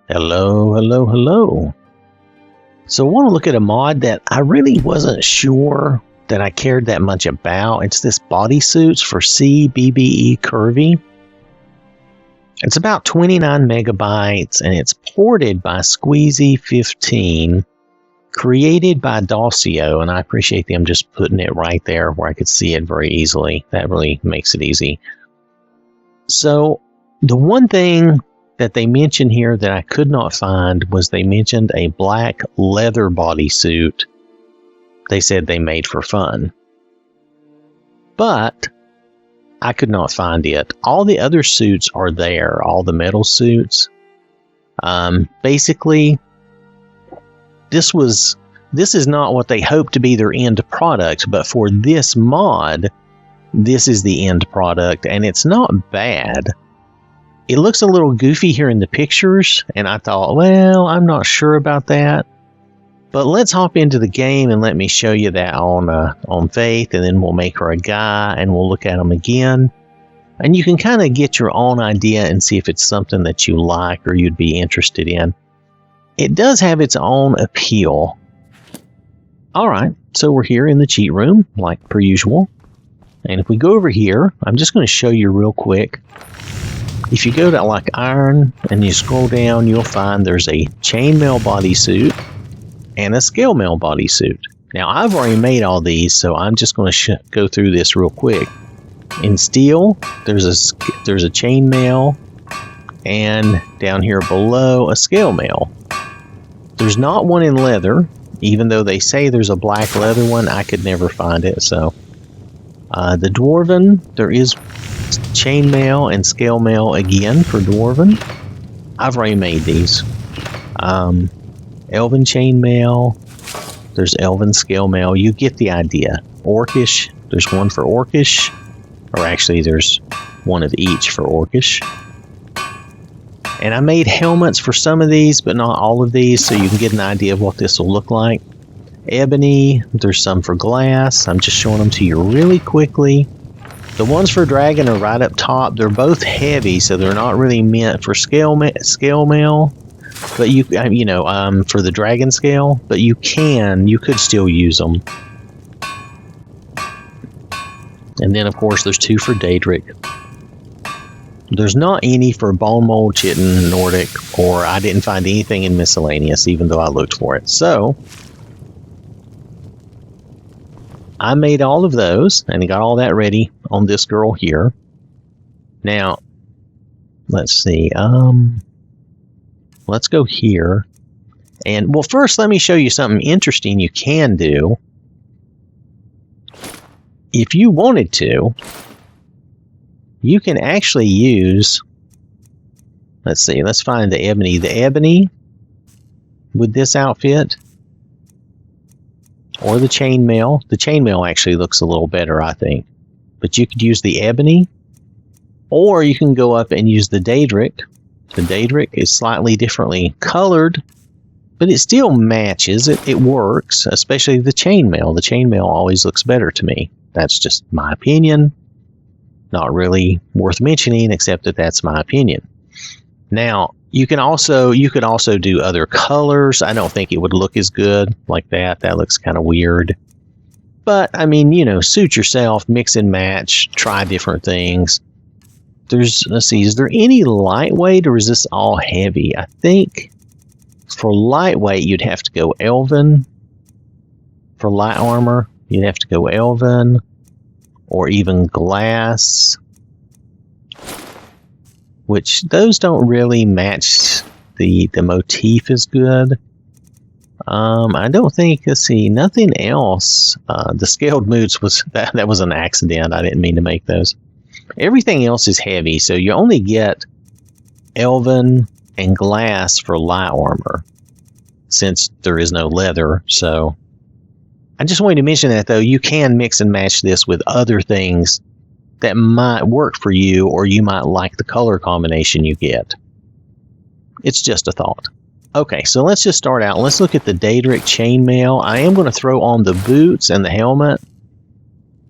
Hello, hello, hello. So I want to look at a mod that I really wasn't sure that I cared that much about. It's this Bodysuits for CBBE CURVY. It's about 29 megabytes and it's ported by Squeezy15, created by Dossio, and I appreciate them just putting it right there where I could see it very easily. That really makes it easy. So the one thing that they mentioned here that I could not find was they mentioned a black leather bodysuit they said they made for fun. But I could not find it. All the other suits are there, all the metal suits. Basically, this is not what they hope to be their end product, but for this mod, this is the end product, and it's not bad. It looks a little goofy here in the pictures, and I thought, well, I'm not sure about that. But let's hop into the game and let me show you that on Faith, and then we'll make her a guy, and we'll look at them again. And you can kind of get your own idea and see if it's something that you like or you'd be interested in. It does have its own appeal. Alright, so we're here in the cheat room, like per usual. And if we go over here, I'm just going to show you real quick. If you go to like Iron and you scroll down, you'll find there's a Chainmail bodysuit and a Scalemail bodysuit. Now I've already made all these, so I'm just going to go through this real quick. In steel, there's a Chainmail, and down here below a Scalemail. There's not one in leather, even though they say there's a black leather one. I could never find it. So the Dwarven, there is Chainmail and Scalemail again for Dwarven. I've already made these. Elven Chainmail, there's Elven Scalemail. You get the idea. Orcish, there's one for Orcish, or actually there's one of each for Orcish. And I made helmets for some of these, but not all of these, so you can get an idea of what this will look like. Ebony, there's some for glass. I'm just showing them to you really quickly. The ones for dragon are right up top. They're both heavy, so they're not really meant for Scalemail. But you know, for the dragon scale, but you could still use them. And then of course there's two for Daedric. There's not any for Bone Mold, Chitin, Nordic, or I didn't find anything in miscellaneous, even though I looked for it. So I made all of those and got all that ready on this girl here. Now, let's see. Let's go here. And, well, first let me show you something interesting you can do. If you wanted to, you can actually use, let's see, let's find the Ebony. The Ebony with this outfit, or the Chainmail. The Chainmail actually looks a little better, I think. But you could use the Ebony, or you can go up and use the Daedric. The Daedric is slightly differently colored, but it still matches. It works, especially the Chainmail. The Chainmail always looks better to me. That's just my opinion. Not really worth mentioning, except that that's my opinion. Now, you could also do other colors. I don't think it would look as good like that. That looks kind of weird. But, I mean, you know, suit yourself, mix and match, try different things. Let's see, is there any lightweight, or is this all heavy? I think for lightweight, you'd have to go Elven. For light armor, you'd have to go Elven, or even glass, which those don't really match the motif as good. I don't think, let's see, nothing else. The scaled moods that was an accident. I didn't mean to make those. Everything else is heavy, so you only get Elven and glass for light armor, since there is no leather. So I just wanted to mention that, though, you can mix and match this with other things that might work for you, or you might like the color combination you get. It's just a thought. Okay, so let's just start out. Let's look at the Daedric Chainmail. I am going to throw on the boots and the helmet.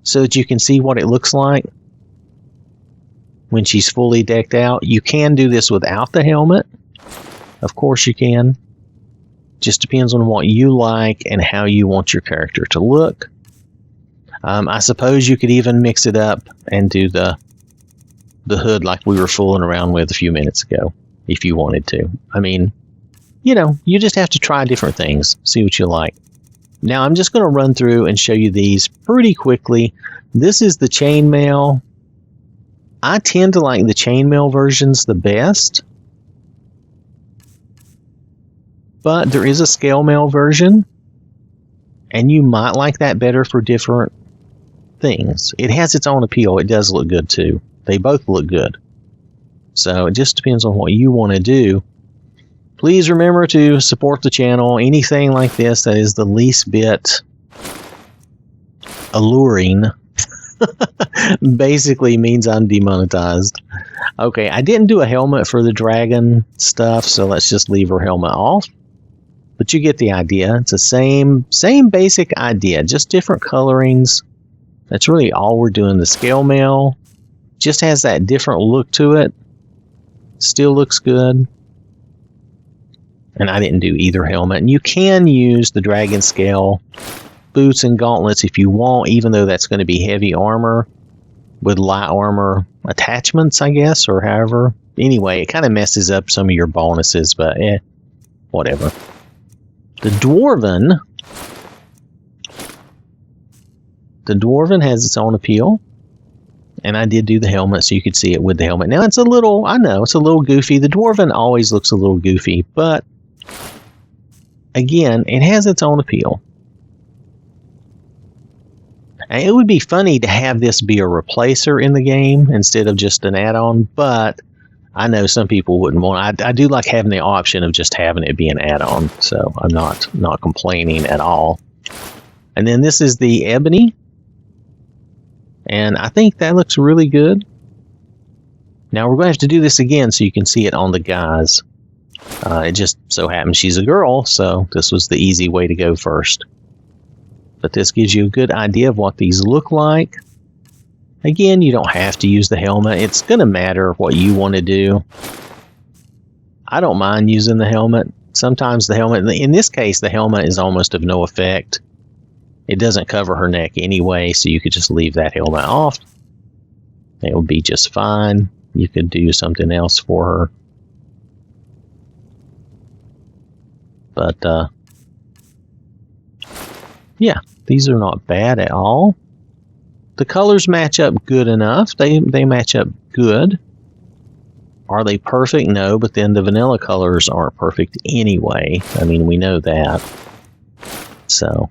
so that you can see what it looks like when she's fully decked out. You can do this without the helmet. Of course you can. Just depends on what you like and how you want your character to look. I suppose you could even mix it up and do the hood like we were fooling around with a few minutes ago, if you wanted to. I mean, you know, you just have to try different things, see what you like. Now I'm just going to run through and show you these pretty quickly. This is the chainmail. I tend to like the chainmail versions the best, but there is a scale mail version, and you might like that better for different things. It has its own appeal. It does look good too. They both look good. So it just depends on what you want to do. Please remember to support the channel. Anything like this that is the least bit alluring basically means I'm demonetized. Okay, I didn't do a helmet for the dragon stuff, so let's just leave her helmet off. But you get the idea. It's the same basic idea, just different colorings. That's really all we're doing. The scale mail just has that different look to it. Still looks good. And I didn't do either helmet. And you can use the dragon scale boots and gauntlets if you want, even though that's going to be heavy armor with light armor attachments, I guess, or however. Anyway, it kind of messes up some of your bonuses, but whatever. The Dwarven has its own appeal. And I did do the helmet so you could see it with the helmet. Now it's a little, I know, it's a little goofy. The Dwarven always looks a little goofy, but again, it has its own appeal. And it would be funny to have this be a replacer in the game instead of just an add-on, but I know some people wouldn't want it. I do like having the option of just having it be an add-on, so I'm not complaining at all. And then this is the Ebony. And I think that looks really good. Now we're going to have to do this again so you can see it on the guys. It just so happens she's a girl, so this was the easy way to go first. But this gives you a good idea of what these look like. Again, you don't have to use the helmet. It's going to matter what you want to do. I don't mind using the helmet. Sometimes the helmet, in this case, the helmet is almost of no effect. It doesn't cover her neck anyway, so you could just leave that helmet off. It will be just fine. You could do something else for her. But, yeah, these are not bad at all. The colors match up good enough. They match up good. Are they perfect? No, but then the vanilla colors aren't perfect anyway. I mean, we know that. So,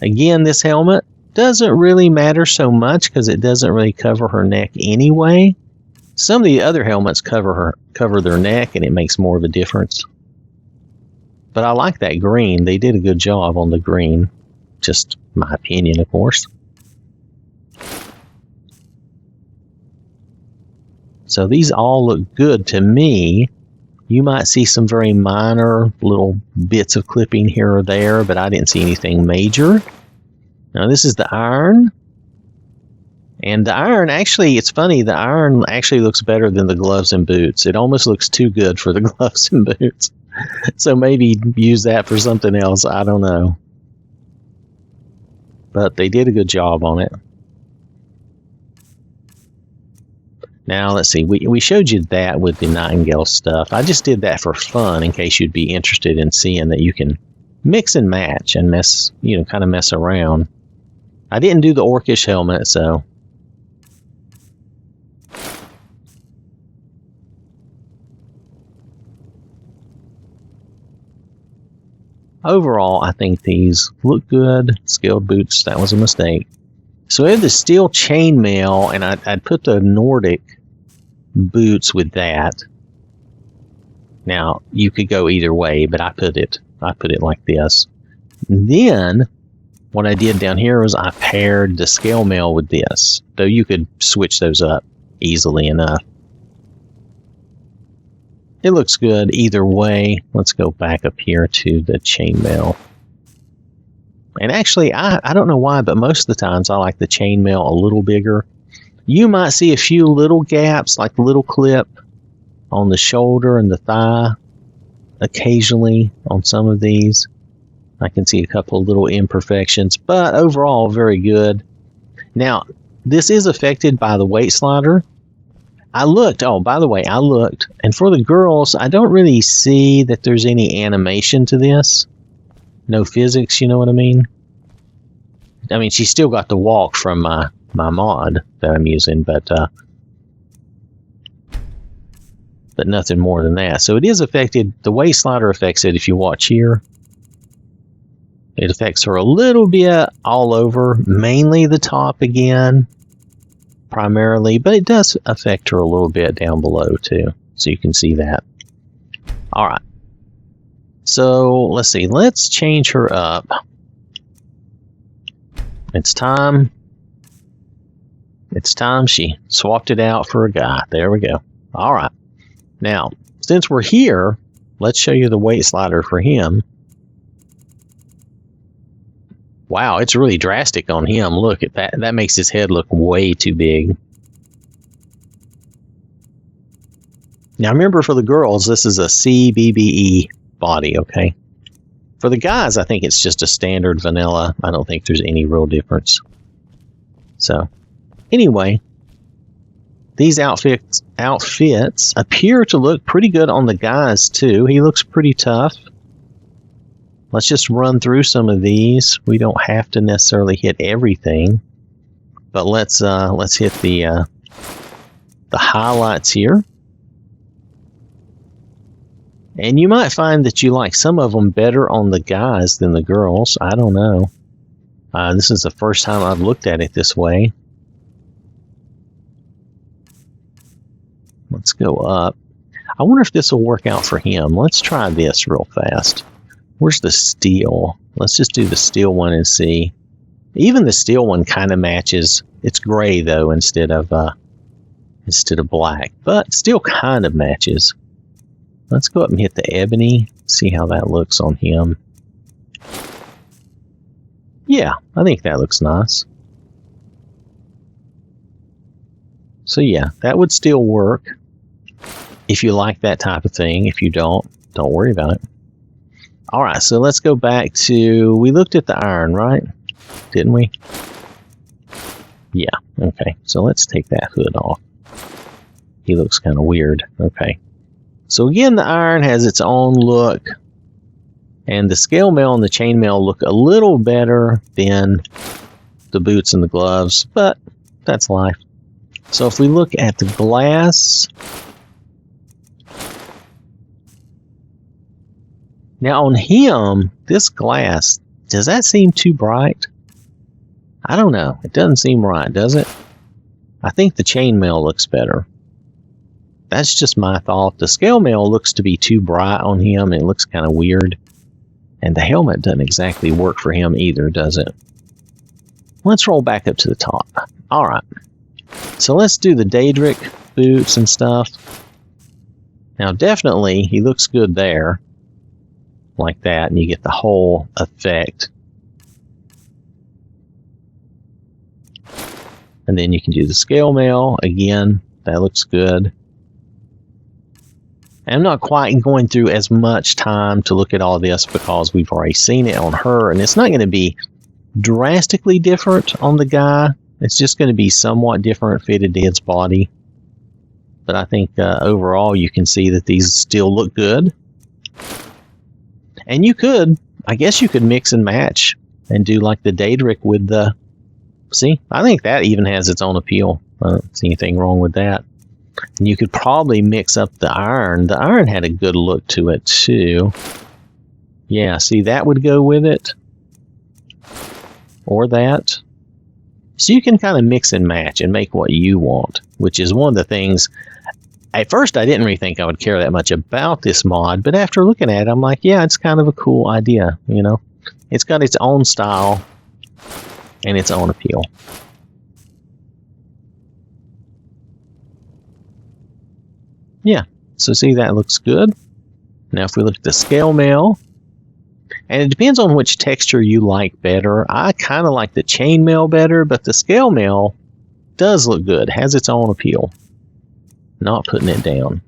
again, this helmet doesn't really matter so much because it doesn't really cover her neck anyway. Some of the other helmets cover their neck, and it makes more of a difference. But I like that green. They did a good job on the green. Just my opinion, of course. So these all look good to me. You might see some very minor little bits of clipping here or there, but I didn't see anything major. Now this is the iron. And the iron, actually, it's funny, the iron actually looks better than the gloves and boots. It almost looks too good for the gloves and boots. So maybe use that for something else. I don't know. But they did a good job on it. Now, let's see. We showed you that with the Nightingale stuff. I just did that for fun in case you'd be interested in seeing that you can mix and match and kind of mess around. I didn't do the Orcish helmet, so. Overall, I think these look good. Scaled boots, that was a mistake. So we have the steel chainmail, and I'd put the Nordic boots with that. Now, you could go either way, but I put it like this. Then, what I did down here was I paired the scale mail with this, though you could switch those up easily enough. It looks good either way. Let's go back up here to the chainmail. And actually, I don't know why, but most of the times I like the chainmail a little bigger. You might see a few little gaps, like the little clip on the shoulder and the thigh occasionally on some of these. I can see a couple of little imperfections, but overall very good. Now, this is affected by the weight slider. I looked, oh, by the way, I looked, and for the girls, I don't really see that there's any animation to this. No physics, you know what I mean? I mean, she's still got the walk from my mod that I'm using, but nothing more than that. So it is affected. The weight slider affects it. If you watch here, it affects her a little bit all over, mainly the top again, primarily, but it does affect her a little bit down below too. So you can see that. All right. So let's see. Let's change her up. It's time. It's time she swapped it out for a guy. There we go. All right. Now, since we're here, let's show you the weight slider for him. Wow, it's really drastic on him. Look at that. That makes his head look way too big. Now, remember, for the girls, this is a CBBE body, okay? For the guys, I think it's just a standard vanilla. I don't think there's any real difference. So, anyway, these outfits appear to look pretty good on the guys, too. He looks pretty tough. Let's just run through some of these. We don't have to necessarily hit everything, but let's hit the highlights here. And you might find that you like some of them better on the guys than the girls. I don't know. This is the first time I've looked at it this way. Let's go up. I wonder if this will work out for him. Let's try this real fast. Where's the steel? Let's just do the steel one and see. Even the steel one kind of matches. It's gray though instead of black, but still kind of matches. Let's go up and hit the ebony. See how that looks on him. Yeah, I think that looks nice. So yeah, that would still work if you like that type of thing. If you don't worry about it. All right, so let's go back to, we looked at the iron, right? Didn't we? Yeah, okay. So let's take that hood off. He looks kind of weird. Okay. So again, the iron has its own look, and the scale mail and the chainmail look a little better than the boots and the gloves, but that's life. So if we look at the glass, now on him, this glass, does that seem too bright? I don't know. It doesn't seem right, does it? I think the chainmail looks better. That's just my thought. The scale mail looks to be too bright on him. It looks kind of weird. And the helmet doesn't exactly work for him either, does it? Let's roll back up to the top. All right. So let's do the Daedric boots and stuff. Now, definitely, he looks good there. Like that, and you get the whole effect. And then you can do the scale mail. Again, that looks good. I'm not quite going through as much time to look at all this because we've already seen it on her, and it's not going to be drastically different on the guy. It's just going to be somewhat different fitted to his body. But I think overall you can see that these still look good. And you could, I guess you could mix and match and do like the Daedric with the... See, I think that even has its own appeal. I don't see anything wrong with that. And you could probably mix up the iron. The iron had a good look to it too. Yeah, see, that would go with it. Or that. So you can kind of mix and match and make what you want, which is one of the things. At first, I didn't really think I would care that much about this mod, but after looking at it, I'm like, yeah, it's kind of a cool idea, you know? It's got its own style and its own appeal. Yeah, so see, that looks good. Now if we look at the scale mail, And it depends on which texture you like better. I kind of like the chainmail better, but the scale mail does look good. Has its own appeal. Not putting it down.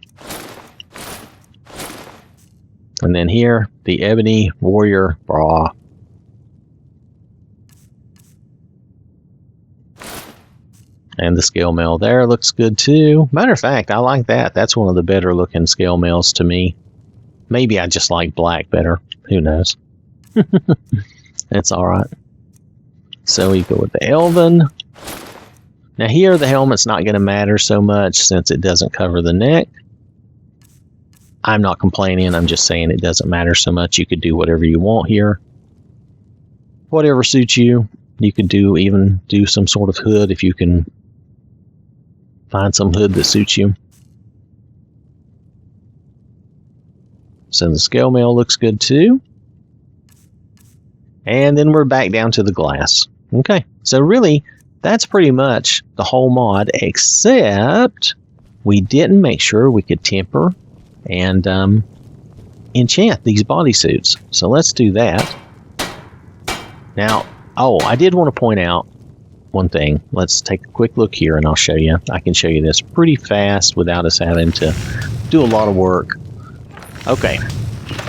And then here, the Ebony Warrior Bra. And the scale mail there looks good too. Matter of fact, I like that. That's one of the better looking scale mails to me. Maybe I just like black better. Who knows? That's alright. So we go with the Elven. Now here the helmet's not going to matter so much since it doesn't cover the neck. I'm not complaining. I'm just saying it doesn't matter so much. You could do whatever you want here. Whatever suits you. You could even do some sort of hood if you can find some hood that suits you. So the scale mail looks good too. And then we're back down to the glass. Okay, so really, that's pretty much the whole mod, except we didn't make sure we could temper and enchant these bodysuits. So let's do that. Now, I did want to point out one thing. Let's take a quick look here and I'll show you. I can show you this pretty fast without us having to do a lot of work. Okay,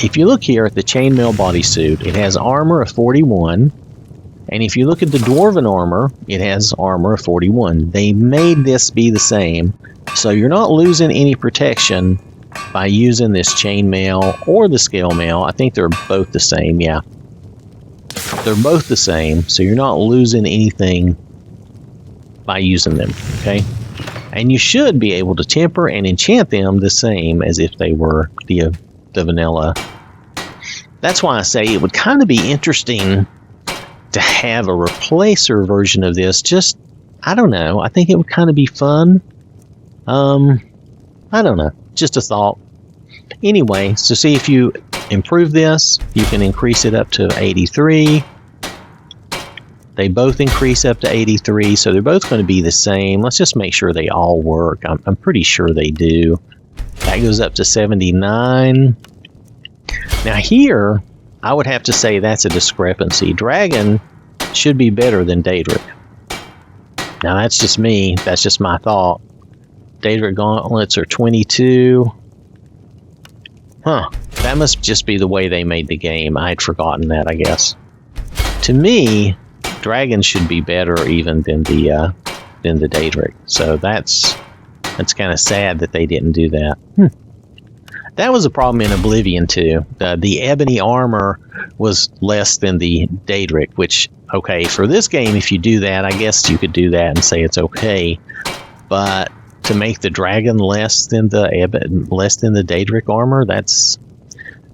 if you look here at the chainmail bodysuit, it has armor of 41. And if you look at the Dwarven armor, it has armor of 41. They made this be the same, so you're not losing any protection by using this chainmail or the scale mail. I think they're both the same, yeah. They're both the same, so you're not losing anything by using them, okay? And you should be able to temper and enchant them the same as if they were the vanilla. That's why I say it would kind of be interesting to have a replacer version of this. Just, I don't know. I think it would kind of be fun. I don't know. Just a thought. Anyway, so see if you improve this, you can increase it up to 83. They both increase up to 83, so they're both going to be the same. Let's just make sure they all work. I'm pretty sure they do. That goes up to 79. Now here, I would have to say that's a discrepancy. Dragon should be better than Daedric. Now that's just me. That's just my thought. Daedric gauntlets are 22. Huh. That must just be the way they made the game. I'd forgotten that, I guess. To me, Dragon should be better even than the Daedric. So that's kind of sad that they didn't do that. That was a problem in Oblivion too. The Ebony armor was less than the Daedric, which, okay, for this game, if you do that, I guess you could do that and say it's okay. But to make the dragon less than the Daedric armor, that's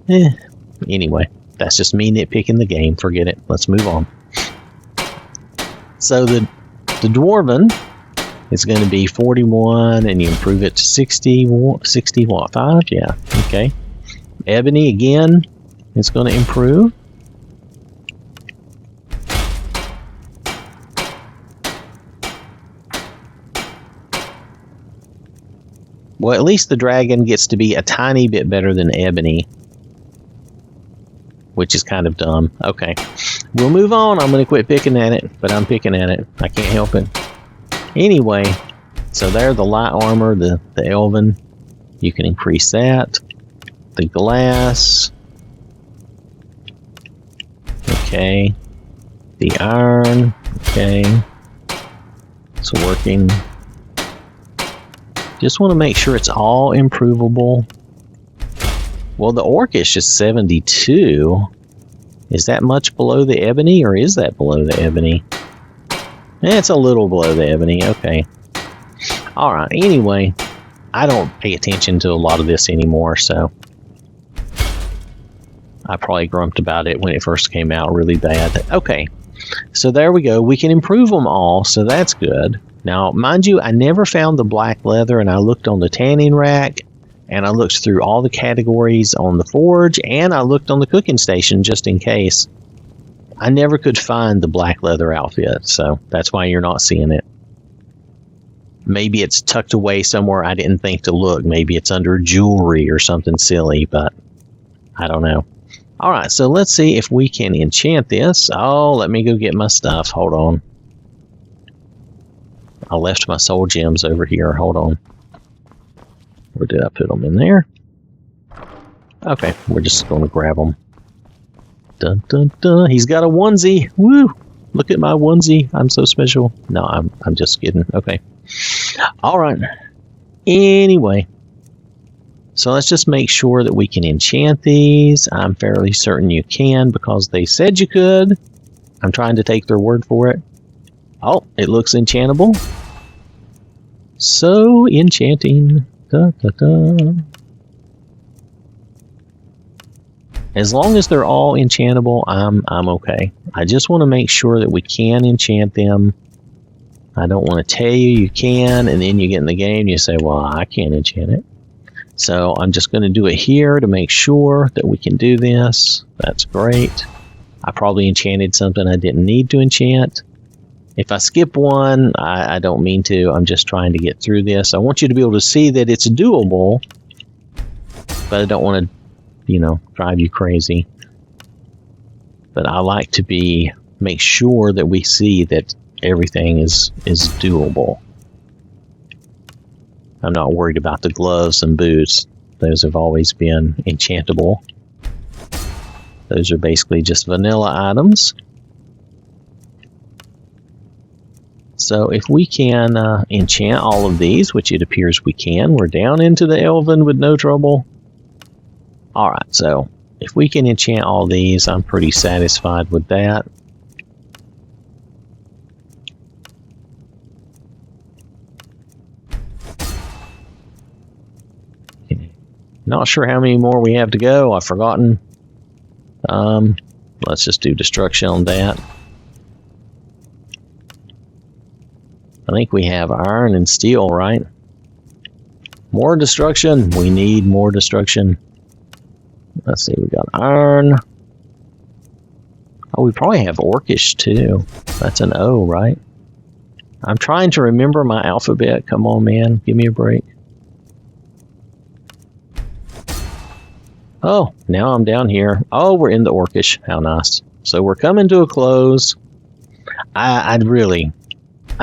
anyway. That's just me nitpicking the game. Forget it. Let's move on. So the Dwarven is going to be 41, and you improve it to 60 watt 5. Yeah, okay. Ebony again is going to improve. Well, at least the dragon gets to be a tiny bit better than Ebony, which is kind of dumb. Okay, we'll move on. I'm going to quit picking at it, but I'm picking at it. I can't help it. Anyway, so there, the light armor, the Elven, you can increase that. The glass. Okay. The iron. Okay. It's working. Just want to make sure it's all improvable. Well, the Orcish is 72. Is that much below the Ebony, or is that below the Ebony? It's a little below the Ebony. Okay. Alright, anyway, I don't pay attention to a lot of this anymore, so I probably grumped about it when it first came out really bad. Okay, so there we go. We can improve them all, so that's good. Now, mind you, I never found the black leather, and I looked on the tanning rack, and I looked through all the categories on the forge, and I looked on the cooking station just in case. I never could find the black leather outfit, so that's why you're not seeing it. Maybe it's tucked away somewhere I didn't think to look. Maybe it's under jewelry or something silly, but I don't know. Alright, so let's see if we can enchant this. Oh, let me go get my stuff. Hold on. I left my soul gems over here. Hold on. Where did I put them? In there? Okay, we're just going to grab them. Dun dun dun. He's got a onesie. Woo! Look at my onesie. I'm so special. No, I'm just kidding. Okay. Alright. Anyway. So let's just make sure that we can enchant these. I'm fairly certain you can because they said you could. I'm trying to take their word for it. Oh, it looks enchantable. So enchanting. Da, da, da. As long as they're all enchantable, I'm okay. I just want to make sure that we can enchant them. I don't want to tell you you can, and then you get in the game and you say, well, I can't enchant it. So I'm just going to do it here to make sure that we can do this. That's great. I probably enchanted something I didn't need to enchant. If I skip one, I don't mean to. I'm just trying to get through this. I want you to be able to see that it's doable, but I don't want to, drive you crazy. But I like to make sure that we see that everything is doable. I'm not worried about the gloves and boots. Those have always been enchantable. Those are basically just vanilla items. So if we can enchant all of these, which it appears we can, we're down into the Elven with no trouble. Alright, so if we can enchant all these, I'm pretty satisfied with that. Not sure how many more we have to go. I've forgotten. Let's just do destruction on that. I think we have iron and steel, right? More destruction. We need more destruction. Let's see, we got iron. Oh, we probably have orcish too. That's an O, right? I'm trying to remember my alphabet. Come on, man. Give me a break. Oh, now I'm down here. Oh, we're in the orcish. How nice. So we're coming to a close. I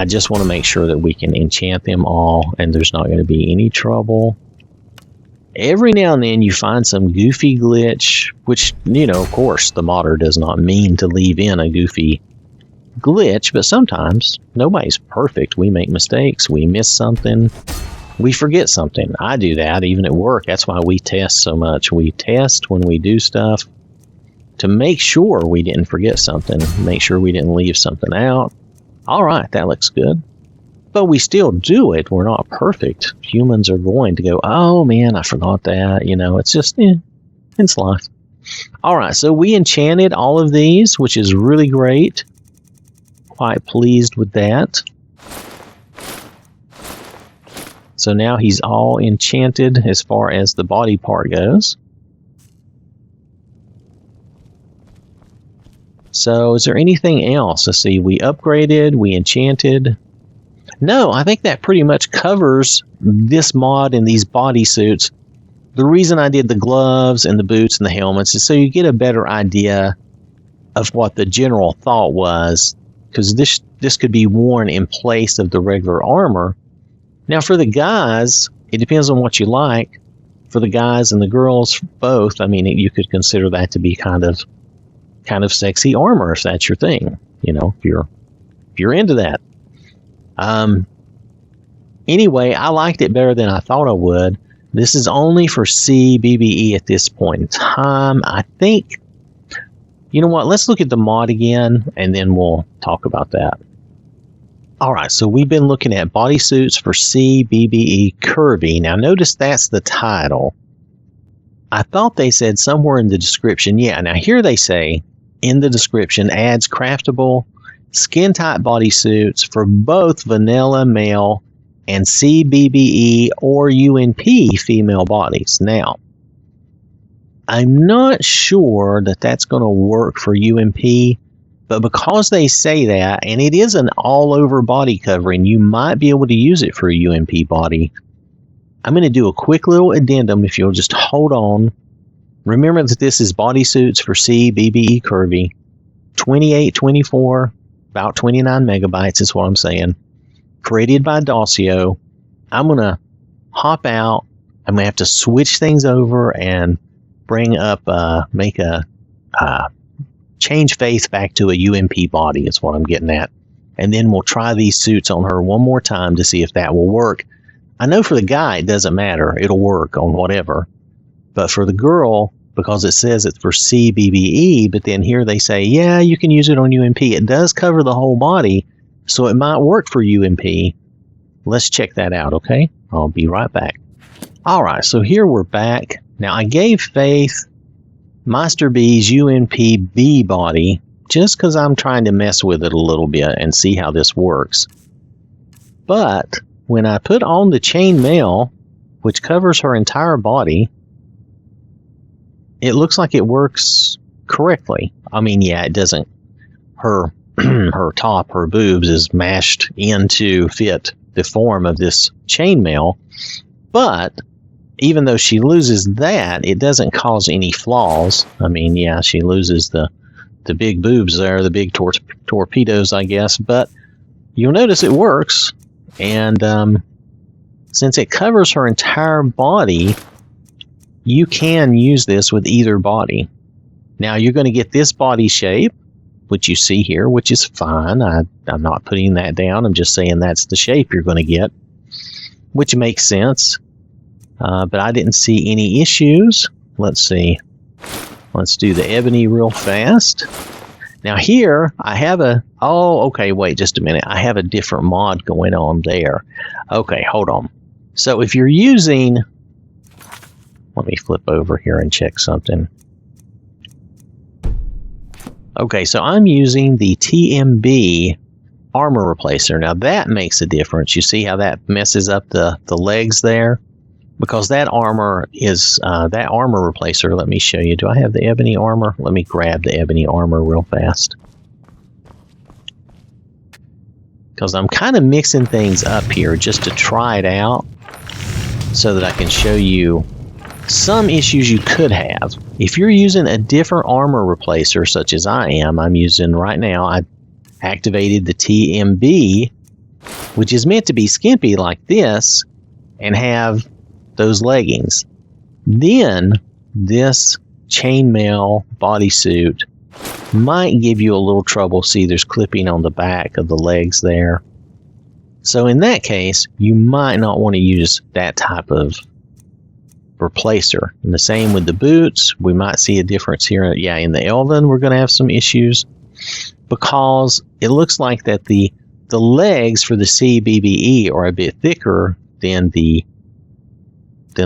just want to make sure that we can enchant them all and there's not going to be any trouble. Every now and then you find some goofy glitch, which, of course, the modder does not mean to leave in a goofy glitch, but sometimes nobody's perfect. We make mistakes. We miss something. We forget something. I do that even at work. That's why we test so much. We test when we do stuff to make sure we didn't forget something, make sure we didn't leave something out. All right, that looks good. But we still do it. We're not perfect. Humans are going to go, oh man, I forgot that. It's just, it's life. All right, so we enchanted all of these, which is really great. Quite pleased with that. So now he's all enchanted as far as the body part goes. So is there anything else? Let's see, we upgraded, we enchanted. No, I think that pretty much covers this mod and these bodysuits. The reason I did the gloves and the boots and the helmets is so you get a better idea of what the general thought was, because this could be worn in place of the regular armor. Now for the guys, it depends on what you like. For the guys and the girls, both, I mean, you could consider that to be kind of sexy armor if that's your thing. If you're into that. Anyway, I liked it better than I thought I would. This is only for CBBE at this point in time. I think, you know what, let's look at the mod again and then we'll talk about that. Alright, so we've been looking at bodysuits for CBBE CURVY. Now notice that's the title. I thought they said somewhere in the description, yeah, now here they say in the description, adds craftable skin-tight bodysuits for both vanilla male and CBBE or UNP female bodies. Now, I'm not sure that that's going to work for UNP, but because they say that, and it is an all-over body covering, you might be able to use it for a UNP body. I'm going to do a quick little addendum if you'll just hold on. Remember that this is Bodysuits for CBBE Curvy. 2824, about 29 megabytes is what I'm saying. Created by Dossio. I'm going to hop out. I'm going to have to switch things over and bring up, make a, change Faith back to a UMP body is what I'm getting at. And then we'll try these suits on her one more time to see if that will work. I know for the guy, it doesn't matter. It'll work on whatever. But for the girl, because it says it's for CBBE, but then here they say, yeah, you can use it on UMP. It does cover the whole body, so it might work for UMP. Let's check that out, okay? I'll be right back. All right, so here we're back. Now, I gave Faith Master B's UMP B body just because I'm trying to mess with it a little bit and see how this works. But when I put on the chainmail, which covers her entire body, it looks like it works correctly. I mean, yeah, it doesn't. Her her top, her boobs is mashed in to fit the form of this chainmail. But even though she loses that, it doesn't cause any flaws. I mean, yeah, she loses the big boobs there, the big torpedoes, I guess. But you'll notice it works. And since it covers her entire body, you can use this with either body. Now, you're going to get this body shape, which you see here, which is fine. I'm not putting that down. I'm just saying that's the shape you're going to get, which makes sense. But I didn't see any issues. Let's see. Let's do the Ebony real fast. Now here, I have a... Oh, okay, wait just a minute. I have a different mod going on there. Okay, hold on. So if you're using... Let me flip over here and check something. Okay, so I'm using the Tmb Armor Replacer. Now that makes a difference. You see how that messes up the legs there? Because that armor is, that armor replacer, let me show you. Do I have the Ebony armor? Let me grab the Ebony armor real fast. Because I'm kind of mixing things up here just to try it out so that I can show you some issues you could have. If you're using a different armor replacer, such as I am, I'm using right now, I activated the Tmb, which is meant to be skimpy like this, and have those leggings. Then this chainmail bodysuit might give you a little trouble. See, there's clipping on the back of the legs there. So in that case, you might not want to use that type of replacer. And the same with the boots. We might see a difference here. Yeah, in the Elven, we're going to have some issues because it looks like that the legs for the CBBE are a bit thicker than the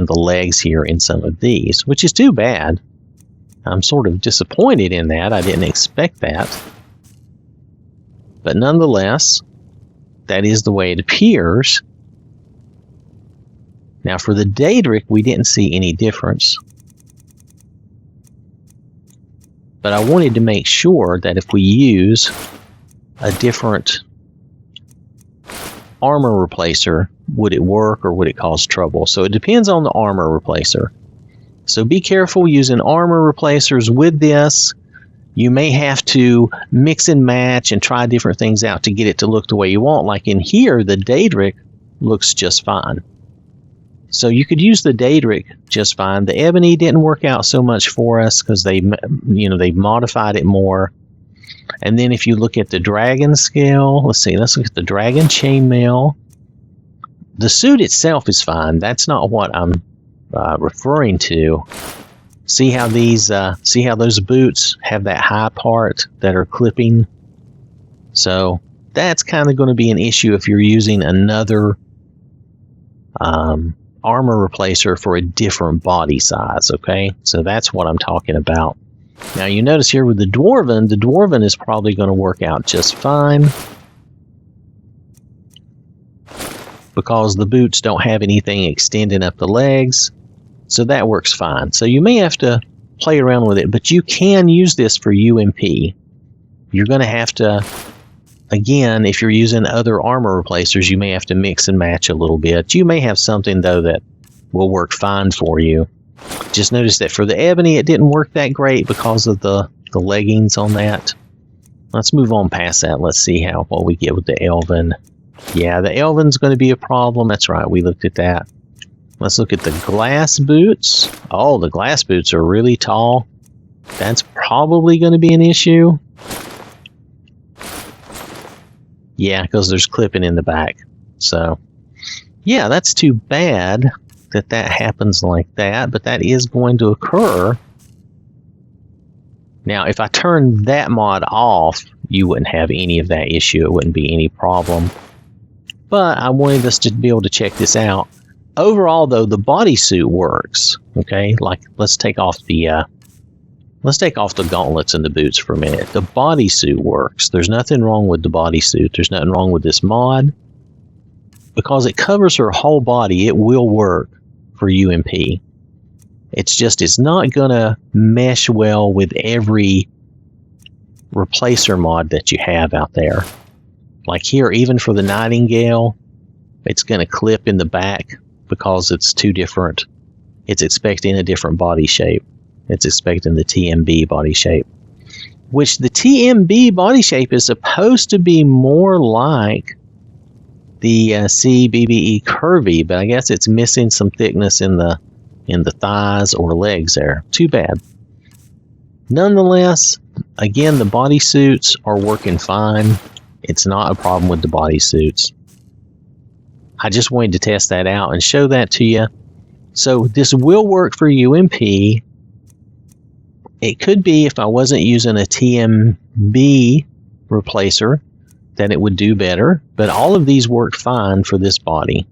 legs here in some of these, which is too bad. I'm sort of disappointed in that. I didn't expect that. But nonetheless, that is the way it appears. Now for the Daedric, we didn't see any difference. But I wanted to make sure that if we use a different armor replacer, would it work or would it cause trouble? So it depends on the armor replacer. So be careful using armor replacers with this. You may have to mix and match and try different things out to get it to look the way you want. Like in here, the Daedric looks just fine. So you could use the Daedric just fine. The Ebony didn't work out so much for us because they modified it more. And then if you look at the dragon scale, let's look at the dragon chainmail. The suit itself is fine. That's not what I'm referring to. See how those boots have that high part that are clipping? So that's kind of going to be an issue if you're using another armor replacer for a different body size, okay? So that's what I'm talking about. Now you notice here with the Dwarven is probably going to work out just fine because the boots don't have anything extending up the legs, so that works fine. So you may have to play around with it, but you can use this for UMP. You're going to have to, again, if you're using other armor replacers, you may have to mix and match a little bit. You may have something, though, that will work fine for you. Just noticed that for the Ebony, it didn't work that great because of the leggings on that. Let's move on past that. Let's see what we get with the Elven. Yeah, the Elven's going to be a problem. That's right, we looked at that. Let's look at the glass boots. Oh, the glass boots are really tall. That's probably going to be an issue. Yeah, because there's clipping in the back. So, yeah, that's too bad that happens like that, but that is going to occur. Now, if I turn that mod off, you wouldn't have any of that issue. It wouldn't be any problem. But I wanted us to be able to check this out. Overall, though, the bodysuit works. Okay, like let's take off the gauntlets and the boots for a minute. The bodysuit works. There's nothing wrong with the bodysuit. There's nothing wrong with this mod. Because it covers her whole body, it will work for UMP. It's not going to mesh well with every replacer mod that you have out there. Like here, even for the Nightingale, it's going to clip in the back because it's too different. It's expecting a different body shape. It's expecting the TMB body shape, which the TMB body shape is supposed to be more like the CBBE Curvy, but I guess it's missing some thickness in the thighs or legs there. Too bad. Nonetheless, again, the bodysuits are working fine. It's not a problem with the bodysuits. I just wanted to test that out and show that to you. So this will work for UMP. It could be if I wasn't using a TMB replacer that it would do better, but all of these work fine for this body.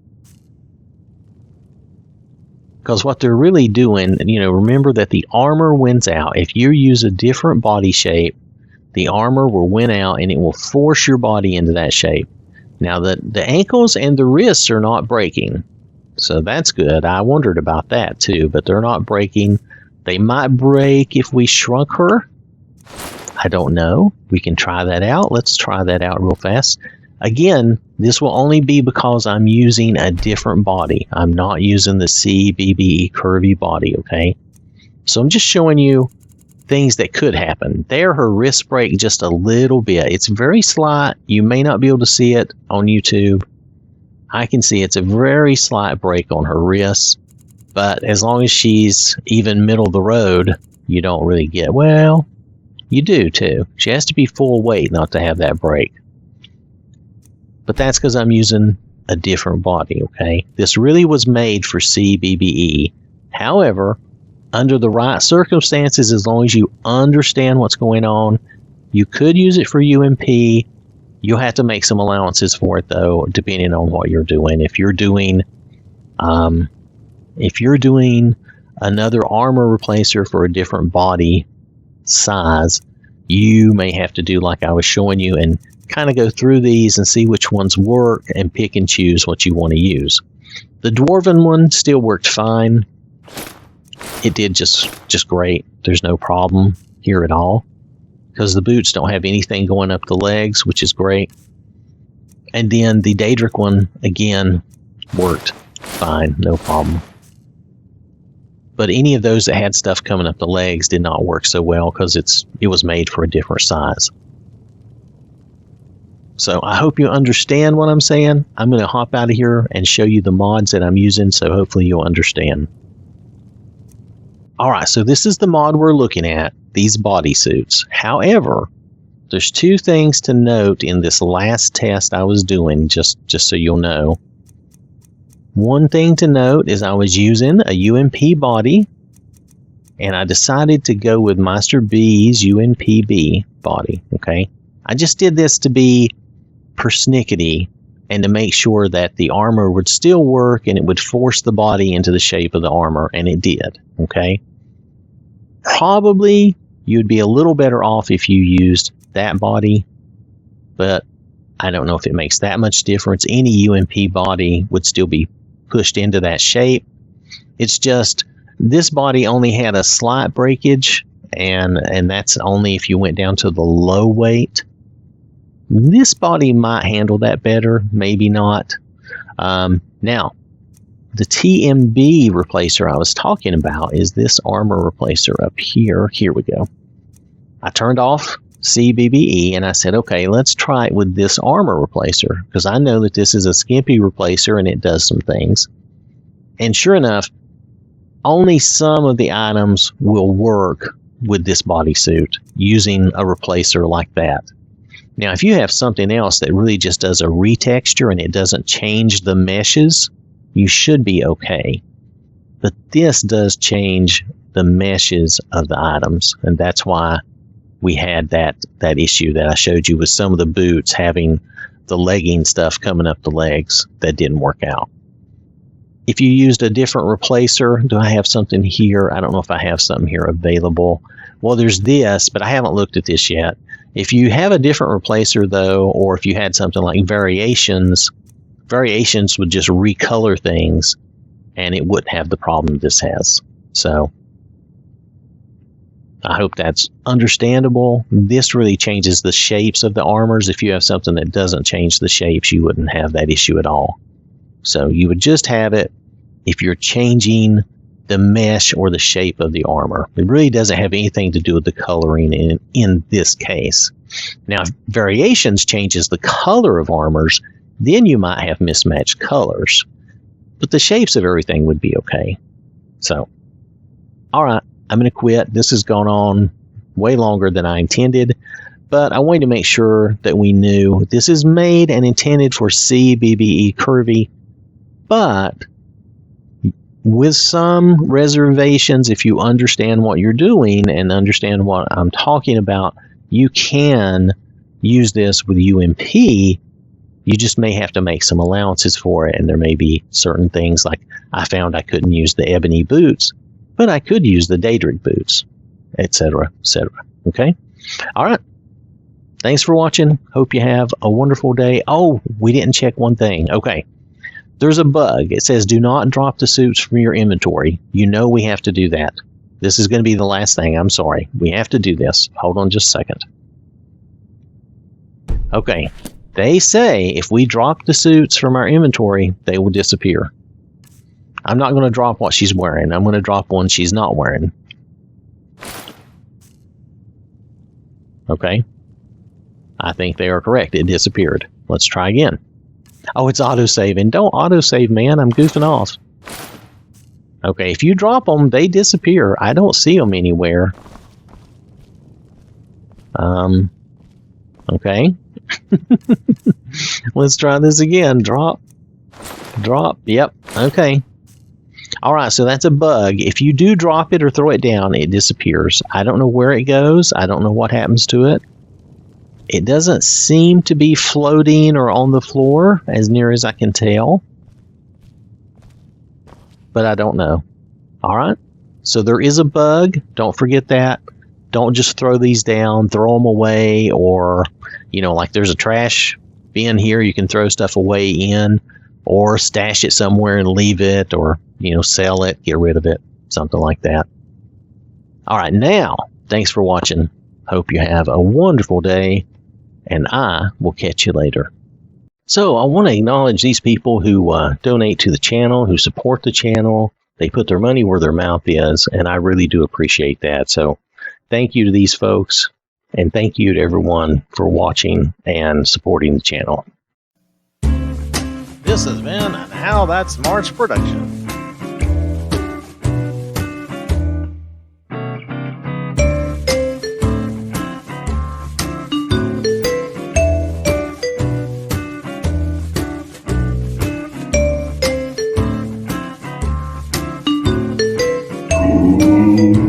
Because what they're really doing, remember that the armor wins out. If you use a different body shape, the armor will win out and it will force your body into that shape. Now, the ankles and the wrists are not breaking, so that's good. I wondered about that too, but they're not breaking. They might break if we shrunk her. I don't know. We can try that out. Let's try that out real fast. Again, this will only be because I'm using a different body. I'm not using the CBBE Curvy body, okay? So I'm just showing you things that could happen. There, her wrists break just a little bit. It's very slight. You may not be able to see it on YouTube. I can see it's a very slight break on her wrists. But as long as she's even middle of the road, you don't really get, well, you do too. She has to be full weight not to have that break. But that's because I'm using a different body, okay? This really was made for CBBE. However, under the right circumstances, as long as you understand what's going on, you could use it for UMP. You'll have to make some allowances for it, though, depending on what you're doing. If you're doing another armor replacer for a different body size, you may have to do like I was showing you and kind of go through these and see which ones work and pick and choose what you want to use. The Dwarven one still worked fine. It did just great. There's no problem here at all because the boots don't have anything going up the legs, which is great. And then the Daedric one, again, worked fine, no problem. But any of those that had stuff coming up the legs did not work so well because it was made for a different size. So I hope you understand what I'm saying. I'm going to hop out of here and show you the mods that I'm using, so hopefully you'll understand. Alright, so this is the mod we're looking at, these bodysuits. However, there's two things to note in this last test I was doing, just so you'll know. One thing to note is I was using a UMP body, and I decided to go with Master B's UMPB body, okay? I just did this to be persnickety and to make sure that the armor would still work and it would force the body into the shape of the armor, and it did, okay? Probably you'd be a little better off if you used that body, but I don't know if it makes that much difference. Any UMP body would still be pushed into that shape. It's just this body only had a slight breakage, and that's only if you went down to the low weight. This body might handle that better, maybe not. Now, the TMB replacer I was talking about is this armor replacer up here. Here we go. I turned off CBBE and I said, okay, let's try it with this armor replacer, because I know that this is a skimpy replacer and it does some things. And sure enough, only some of the items will work with this bodysuit using a replacer like that. Now, if you have something else that really just does a retexture and it doesn't change the meshes, you should be okay. But this does change the meshes of the items, and that's why we had that issue that I showed you with some of the boots having the legging stuff coming up the legs that didn't work out. If you used a different replacer, do I have something here? I don't know if I have something here available. Well, there's this, but I haven't looked at this yet. If you have a different replacer, though, or if you had something like variations would just recolor things, and it wouldn't have the problem this has. So I hope that's understandable. This really changes the shapes of the armors. If you have something that doesn't change the shapes, you wouldn't have that issue at all. So you would just have it if you're changing the mesh or the shape of the armor. It really doesn't have anything to do with the coloring in this case. Now, if variations changes the color of armors, then you might have mismatched colors. But the shapes of everything would be okay. So, all right, I'm going to quit. This has gone on way longer than I intended, but I wanted to make sure that we knew this is made and intended for CBBE Curvy, but with some reservations, if you understand what you're doing and understand what I'm talking about, you can use this with UMP. You just may have to make some allowances for it, and there may be certain things like I found I couldn't use the Ebony boots, but I could use the Daedric boots, etc., etc. Okay? All right. Thanks for watching. Hope you have a wonderful day. Oh, we didn't check one thing. Okay. There's a bug. It says do not drop the suits from your inventory. You know we have to do that. This is going to be the last thing. I'm sorry. We have to do this. Hold on just a second. Okay. They say if we drop the suits from our inventory, they will disappear. I'm not going to drop what she's wearing. I'm going to drop one she's not wearing. Okay. I think they are correct. It disappeared. Let's try again. Oh, it's autosaving. Don't autosave, man. I'm goofing off. Okay, if you drop them, they disappear. I don't see them anywhere. Okay. Let's try this again. Drop. Drop. Yep. Okay. All right, so that's a bug. If you do drop it or throw it down, it disappears. I don't know where it goes. I don't know what happens to it. It doesn't seem to be floating or on the floor, as near as I can tell. But I don't know. All right. So there is a bug. Don't forget that. Don't just throw these down, throw them away, or, you know, like there's a trash bin here you can throw stuff away in, or stash it somewhere and leave it, or, you know, sell it, get rid of it, something like that. All right. Now, thanks for watching. Hope you have a wonderful day, and I will catch you later. So I want to acknowledge these people who donate to the channel, who support the channel. They put their money where their mouth is, and I really do appreciate that. So thank you to these folks, and thank you to everyone for watching and supporting the channel. This has been an OwwThatSmarts production. Ooh.